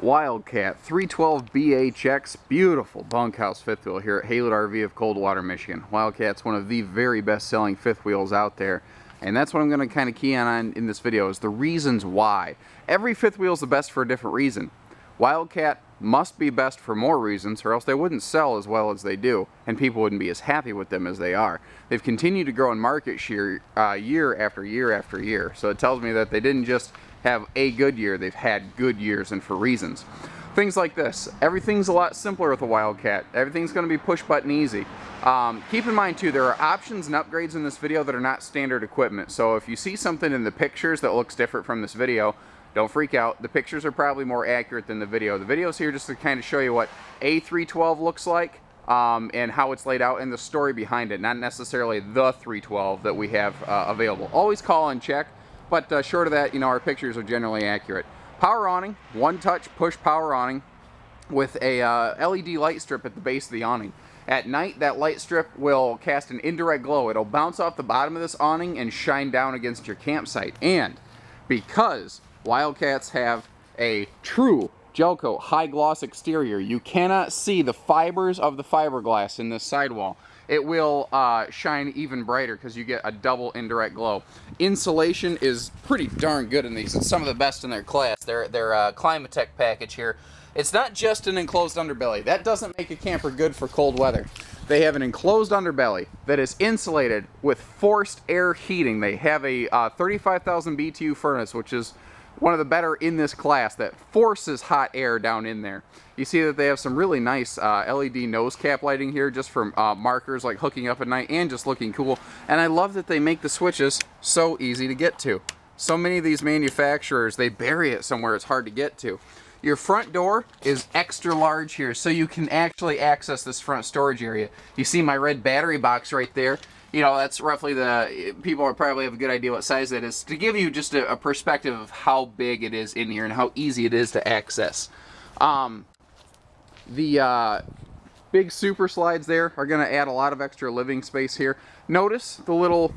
Wildcat 312 BHX, beautiful bunkhouse fifth wheel here at Haylett RV of Coldwater, Michigan. Wildcat's one of the very best-selling fifth wheels out there, and that's what I'm going to kind of key on in this video, is the reasons why. Every fifth wheel is the best for a different reason. Wildcat must be best for more reasons, or else they wouldn't sell as well as they do, and people wouldn't be as happy with them as they are. They've continued to grow in market share year after year after year, so it tells me that they didn't just have a good year, they've had good years, and for reasons. Things like this. Everything's a lot simpler with a Wildcat. Everything's going to be push button easy. Keep in mind too, there are options and upgrades in this video that are not standard equipment, so if you see something in the pictures that looks different from this video, don't freak out. The pictures are probably more accurate than the video. The video's here just to kind of show you what a 312 looks like and how it's laid out and the story behind it, not necessarily the 312 that we have available. Always call and check. But short of that, you know, our pictures are generally accurate. Power awning, one-touch push power awning with a LED light strip at the base of the awning. At night, that light strip will cast an indirect glow. It'll bounce off the bottom of this awning and shine down against your campsite. And because Wildcats have a true gel coat high gloss exterior, you cannot see the fibers of the fiberglass in this sidewall. It will shine even brighter because you get a double indirect glow. Insulation is pretty darn good in these. It's some of the best in their class. Their Climatech package here. It's not just an enclosed underbelly. That doesn't make a camper good for cold weather. They have an enclosed underbelly that is insulated with forced air heating. They have a 35,000 BTU furnace, which is one of the better in this class, that forces hot air down in there. You see that they have some really nice LED nose cap lighting here, just for markers like hooking up at night and just looking cool. And I love that they make the switches so easy to get to. So many of these manufacturers, they bury it somewhere it's hard to get to. Your front door is extra large here, so you can actually access this front storage area. You see my red battery box right there. You know, that's roughly people will probably have a good idea what size that is, to give you just a perspective of how big it is in here and how easy it is to access. The big super slides there are going to add a lot of extra living space here. Notice the little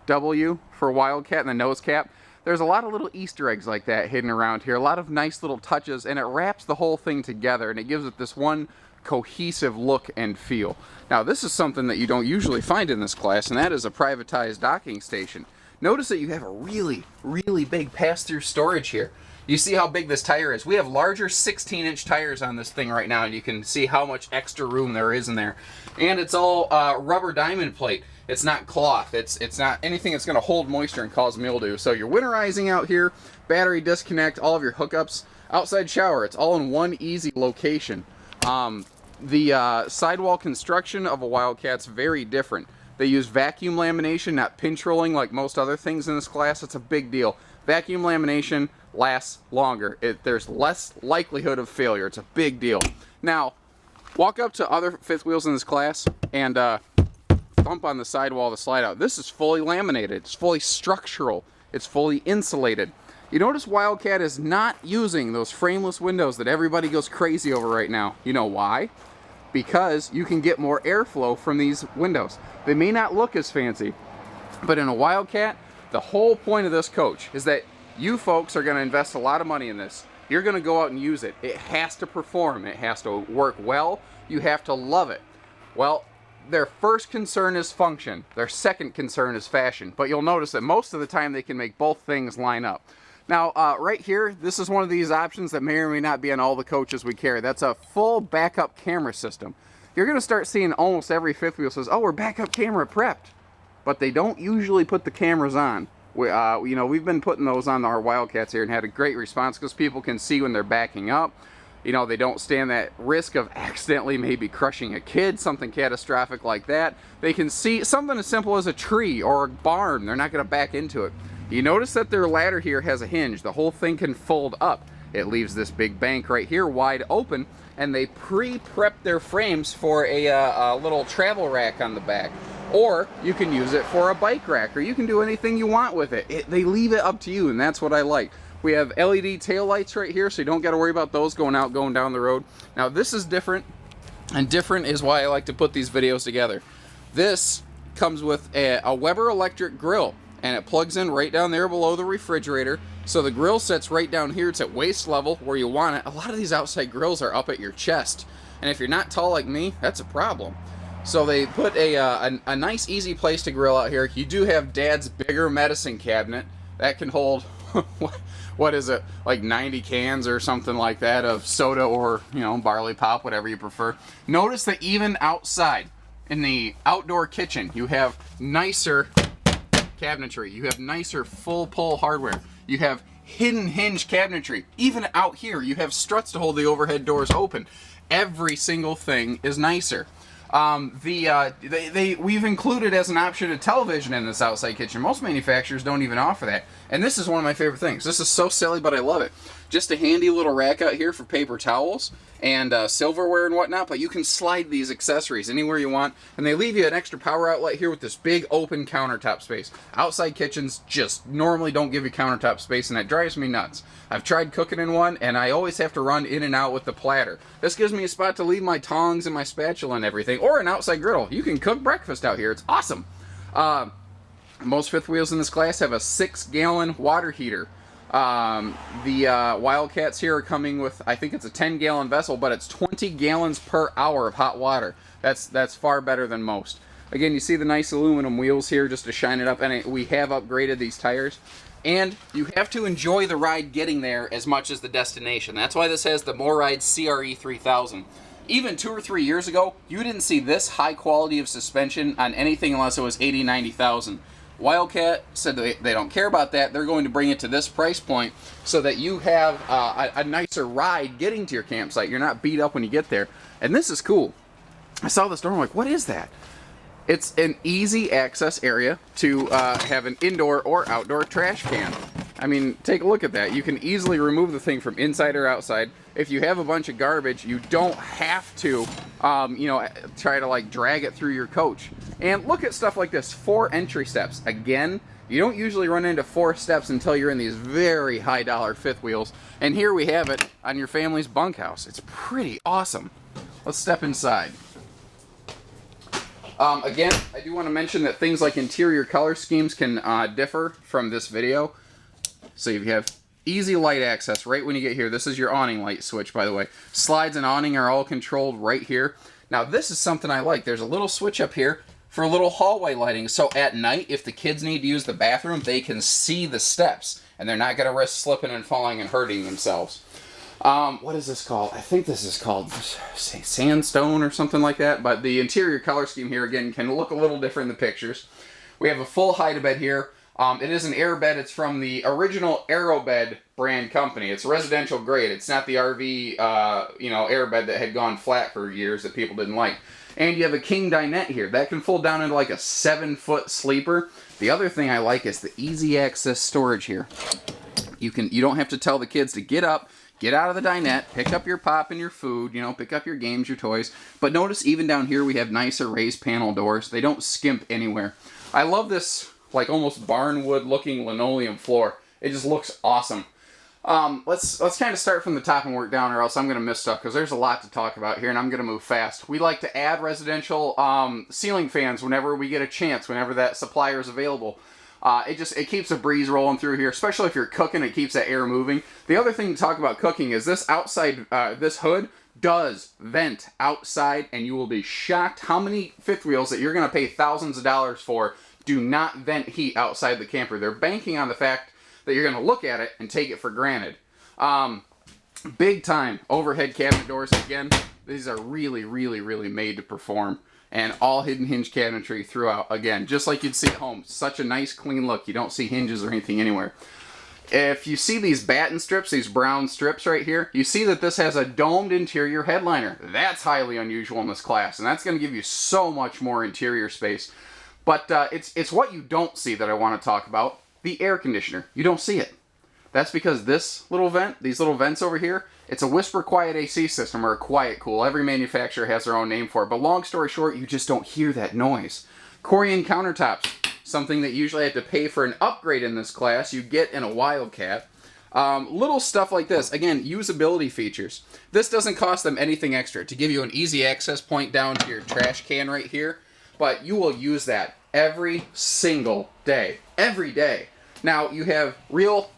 W for Wildcat and the nose cap. There's a lot of little Easter eggs like that hidden around here, a lot of nice little touches, and it wraps the whole thing together, and it gives it this one cohesive look and feel. Now, this is something that you don't usually find in this class, and that is a Privatize docking station. Notice that you have a really, really big pass-through storage here. You see how big this tire is. We have larger 16-inch tires on this thing right now, and you can see how much extra room there is in there. And it's all rubber diamond plate. It's not cloth. It's not anything that's going to hold moisture and cause mildew. So you're winterizing out here, battery disconnect, all of your hookups, outside shower. It's all in one easy location. The sidewall construction of a Wildcat's very different. They use vacuum lamination, not pinch rolling like most other things in this class. It's a big deal. Vacuum lamination lasts longer. There's less likelihood of failure. It's a big deal. Now, walk up to other fifth wheels in this class and thump on the sidewall to slide out. This is fully laminated. It's fully structural. It's fully insulated. You notice Wildcat is not using those frameless windows that everybody goes crazy over right now. You know why? Because you can get more airflow from these windows. They may not look as fancy, but in a Wildcat, the whole point of this coach is that you folks are going to invest a lot of money in this. You're going to go out and use it. It has to perform. It has to work well. You have to love it. Well, their first concern is function. Their second concern is fashion. But you'll notice that most of the time they can make both things line up. Now, right here, this is one of these options that may or may not be on all the coaches we carry. That's a full backup camera system. You're going to start seeing almost every fifth wheel says, oh, we're backup camera prepped. But they don't usually put the cameras on. You know, we've been putting those on our Wildcats here and had a great response because people can see when they're backing up. You know, they don't stand that risk of accidentally maybe crushing a kid, something catastrophic like that. They can see something as simple as a tree or a barn. They're not going to back into it. You notice that their ladder here has a hinge. The whole thing can fold up. It leaves this big bank right here wide open, and they pre-prep their frames for a little travel rack on the back. Or you can use it for a bike rack, or you can do anything you want with it. They leave it up to you, and that's what I like. We have LED tail lights right here, so you don't got to worry about those going down the road. Now this is different, and different is why I like to put these videos together. This comes with a Weber electric grill, and it plugs in right down there below the refrigerator So the grill sits right down here. It's at waist level where you want it. A lot of these outside grills are up at your chest. And if you're not tall like me, that's a problem. So they put a nice, easy place to grill out here. You do have Dad's bigger medicine cabinet. That can hold, what is it, like 90 cans or something like that of soda or, you know, barley pop, whatever you prefer. Notice that even outside, in the outdoor kitchen, you have nicer cabinetry. You have nicer full pull hardware. You have hidden hinge cabinetry. Even out here, you have struts to hold the overhead doors open. Every single thing is nicer. We've included as an option a television in this outside kitchen. Most manufacturers don't even offer that. And this is one of my favorite things. This is so silly, but I love it. Just a handy little rack out here for paper towels and silverware and whatnot, but you can slide these accessories anywhere you want, and they leave you an extra power outlet here with this big open countertop space. Outside kitchens just normally don't give you countertop space, and that drives me nuts. I've tried cooking in one, and I always have to run in and out with the platter. This gives me a spot to leave my tongs and my spatula and everything, or an outside griddle. You can cook breakfast out here. It's awesome. Most fifth wheels in this class have a 6-gallon water heater. The Wildcats here are coming with, I think it's a 10-gallon vessel, but it's 20 gallons per hour of hot water. That's far better than most. Again, you see the nice aluminum wheels here just to shine it up, and we have upgraded these tires. And you have to enjoy the ride getting there as much as the destination. That's why this has the MORryde CRE 3000. Even 2 or 3 years ago, you didn't see this high quality of suspension on anything unless it was 80, 90,000. Wildcat said they don't care about that. They're going to bring it to this price point so that you have a nicer ride getting to your campsite. You're not beat up when you get there. And this is cool. I saw this door, I'm like, what is that? It's an easy access area to have an indoor or outdoor trash can. I mean, take a look at that. You can easily remove the thing from inside or outside. If you have a bunch of garbage, you don't have to, you know, try to like drag it through your coach. And look at stuff like this, 4 entry steps. Again, you don't usually run into 4 steps until you're in these very high dollar fifth wheels. And here we have it on your family's bunkhouse. It's pretty awesome. Let's step inside. Again, I do want to mention that things like interior color schemes can differ from this video. So you have easy light access right when you get here. This is your awning light switch, by the way. Slides and awning are all controlled right here. Now this is something I like. There's a little switch up here for a little hallway lighting. So at night, if the kids need to use the bathroom, they can see the steps and they're not going to risk slipping and falling and hurting themselves. What is this called? I think this is called, say, sandstone or something like that. But the interior color scheme here, again, can look a little different in the pictures. We have a full hide-a-bed here. It is an air bed. It's from the original Aerobed brand company. It's residential grade. It's not the RV, you know, air bed that had gone flat for years that people didn't like. And you have a king dinette here. That can fold down into like a 7-foot sleeper. The other thing I like is the easy access storage here. You don't have to tell the kids to get up, get out of the dinette, pick up your pop and your food, you know, pick up your games, your toys. But notice even down here we have nicer raised panel doors. They don't skimp anywhere. I love this like almost barnwood looking linoleum floor. It just looks awesome. Let's kind of start from the top and work down, or else I'm going to miss stuff because there's a lot to talk about here and I'm going to move fast. We like to add residential ceiling fans whenever we get a chance, whenever that supplier is available. It keeps a breeze rolling through here, especially if you're cooking. It keeps that air moving. The other thing to talk about cooking is this outside, this hood does vent outside, and you will be shocked how many fifth wheels that you're going to pay thousands of dollars for do not vent heat outside the camper. They're banking on the fact that you're going to look at it and take it for granted. Big time overhead cabinet doors. Again, these are really, really, really made to perform. And all hidden hinge cabinetry throughout. Again, just like you'd see at home. Such a nice, clean look. You don't see hinges or anything anywhere. If you see these batten strips, these brown strips right here, you see that this has a domed interior headliner. That's highly unusual in this class, and that's going to give you so much more interior space. But it's what you don't see that I want to talk about. The air conditioner. You don't see it. That's because this little vent, these little vents over here, it's a whisper quiet AC system, or a quiet cool. Every manufacturer has their own name for it. But long story short, you just don't hear that noise. Corian Countertops, something that usually I have to pay for an upgrade in this class, you get in a Wildcat. Little stuff like this. Again, usability features. This doesn't cost them anything extra to give you an easy access point down to your trash can right here. But you will use that every single day. Every day. Now, you have real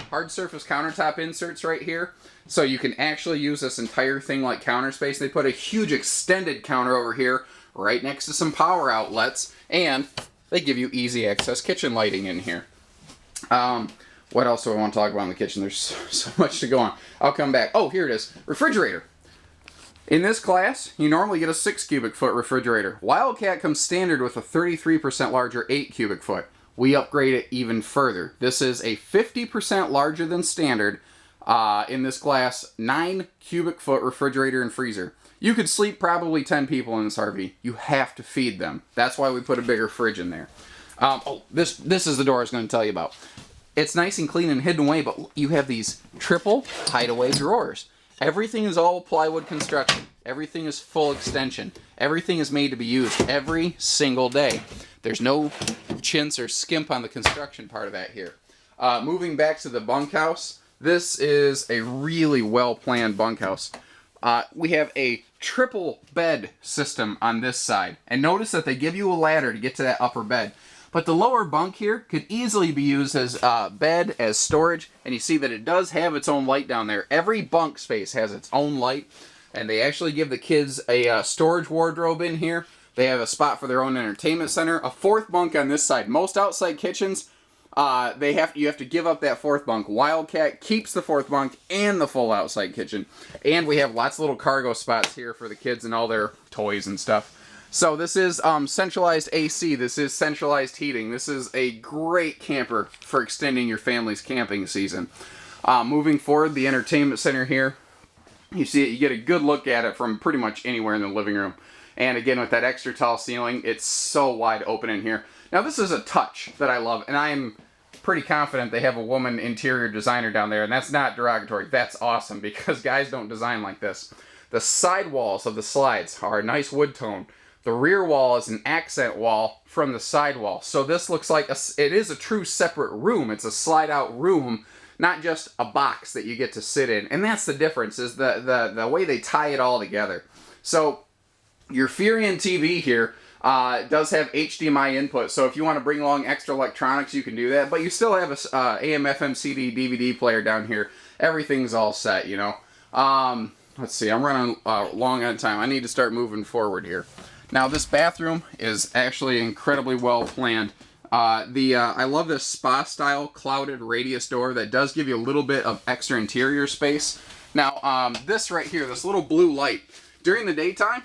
hard surface countertop inserts right here. So you can actually use this entire thing like counter space. They put a huge extended counter over here right next to some power outlets, and they give you easy access kitchen lighting in here. What else do I want to talk about in the kitchen? There's so much to go on. I'll come back. Oh, here it is. Refrigerator. In this class, you normally get a 6 cubic foot refrigerator. Wildcat comes standard with a 33% larger 8 cubic foot. We upgrade it even further. This is a 50% larger than standard in this class 9 cubic foot refrigerator and freezer. You could sleep probably 10 people in this RV. You have to feed them. That's why we put a bigger fridge in there. This is the door I was going to tell you about. It's nice and clean and hidden away, but you have these triple hideaway drawers. Everything is all plywood construction. Everything is full extension. Everything is made to be used every single day. There's no chintz or skimp on the construction part of that here. Moving back to the bunkhouse, this is a really well-planned bunkhouse. We have a triple bed system on this side. And notice that they give you a ladder to get to that upper bed. But the lower bunk here could easily be used as bed, as storage, and you see that it does have its own light down there. Every bunk space has its own light, and they actually give the kids a storage wardrobe in here. They have a spot for their own entertainment center. A fourth bunk on this side. Most outside kitchens, you have to give up that fourth bunk. Wildcat keeps the fourth bunk and the full outside kitchen. And we have lots of little cargo spots here for the kids and all their toys and stuff. So this is centralized AC, this is centralized heating. This is a great camper for extending your family's camping season. Moving forward, the entertainment center here, you see it, you get a good look at it from pretty much anywhere in the living room. And again, with that extra tall ceiling, it's so wide open in here. Now this is a touch that I love, and I'm pretty confident they have a woman interior designer down there, and that's not derogatory, that's awesome, because guys don't design like this. The side walls of the slides are a nice wood tone. The rear wall is an accent wall from the side wall. So this looks like, it is a true separate room. It's a slide out room, not just a box that you get to sit in. And that's the difference, is the way they tie it all together. So your Furion TV here does have HDMI input. So if you want to bring along extra electronics, you can do that. But you still have a AM, FM, CD, DVD player down here. Everything's all set, you know. Let's see, I'm running long on time. I need to start moving forward here. Now this bathroom is actually incredibly well planned. I love this spa-style clouded radius door that does give you a little bit of extra interior space. Now this right here, this little blue light, during the daytime,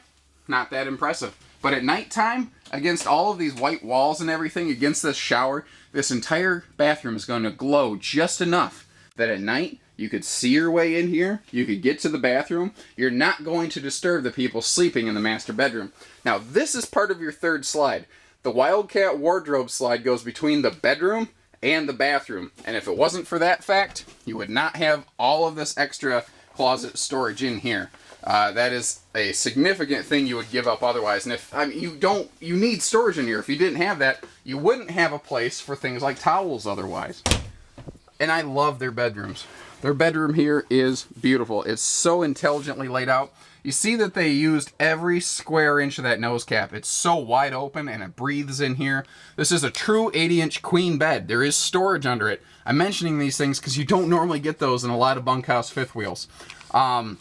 not that impressive. But at nighttime, against all of these white walls and everything, against this shower, this entire bathroom is going to glow just enough that at night, you could see your way in here, you could get to the bathroom, you're not going to disturb the people sleeping in the master bedroom. Now this is part of your third slide. The Wildcat wardrobe slide goes between the bedroom and the bathroom, and if it wasn't for that fact, you would not have all of this extra closet storage in here. That is a significant thing you would give up otherwise, and if you need storage in here. If you didn't have that, you wouldn't have a place for things like towels otherwise. And I love their bedrooms. Their bedroom here is beautiful. It's so intelligently laid out. You see that they used every square inch of that nose cap. It's so wide open and it breathes in here. This is a true 80-inch queen bed. There is storage under it. I'm mentioning these things because you don't normally get those in a lot of bunkhouse fifth wheels. Both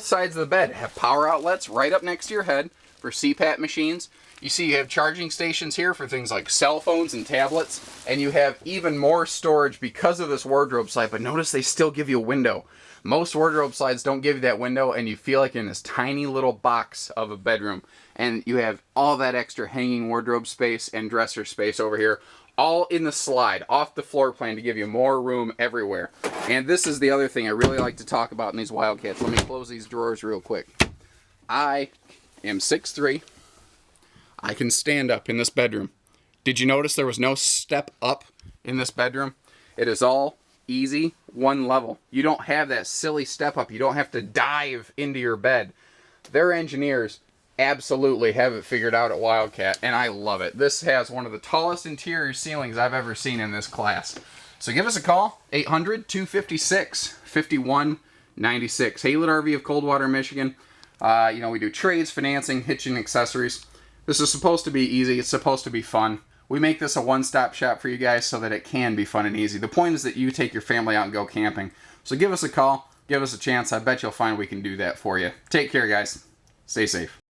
sides of the bed have power outlets right up next to your head for CPAP machines. You see you have charging stations here for things like cell phones and tablets, and you have even more storage because of this wardrobe slide, but notice they still give you a window. Most wardrobe slides don't give you that window, and you feel like in this tiny little box of a bedroom, and you have all that extra hanging wardrobe space and dresser space over here, all in the slide, off the floor plan to give you more room everywhere. And this is the other thing I really like to talk about in these Wildcats. Let me close these drawers real quick. I am 6'3". I can stand up in this bedroom. Did you notice there was no step up in this bedroom? It is all easy, one level. You don't have that silly step up. You don't have to dive into your bed. Their engineers absolutely have it figured out at Wildcat, and I love it. This has one of the tallest interior ceilings I've ever seen in this class. So give us a call, 800-256-5196. Haylett RV of Coldwater, Michigan. We do trades, financing, hitching, accessories. This is supposed to be easy. It's supposed to be fun. We make this a one-stop shop for you guys so that it can be fun and easy. The point is that you take your family out and go camping. So give us a call, give us a chance. I bet you'll find we can do that for you. Take care, guys. Stay safe.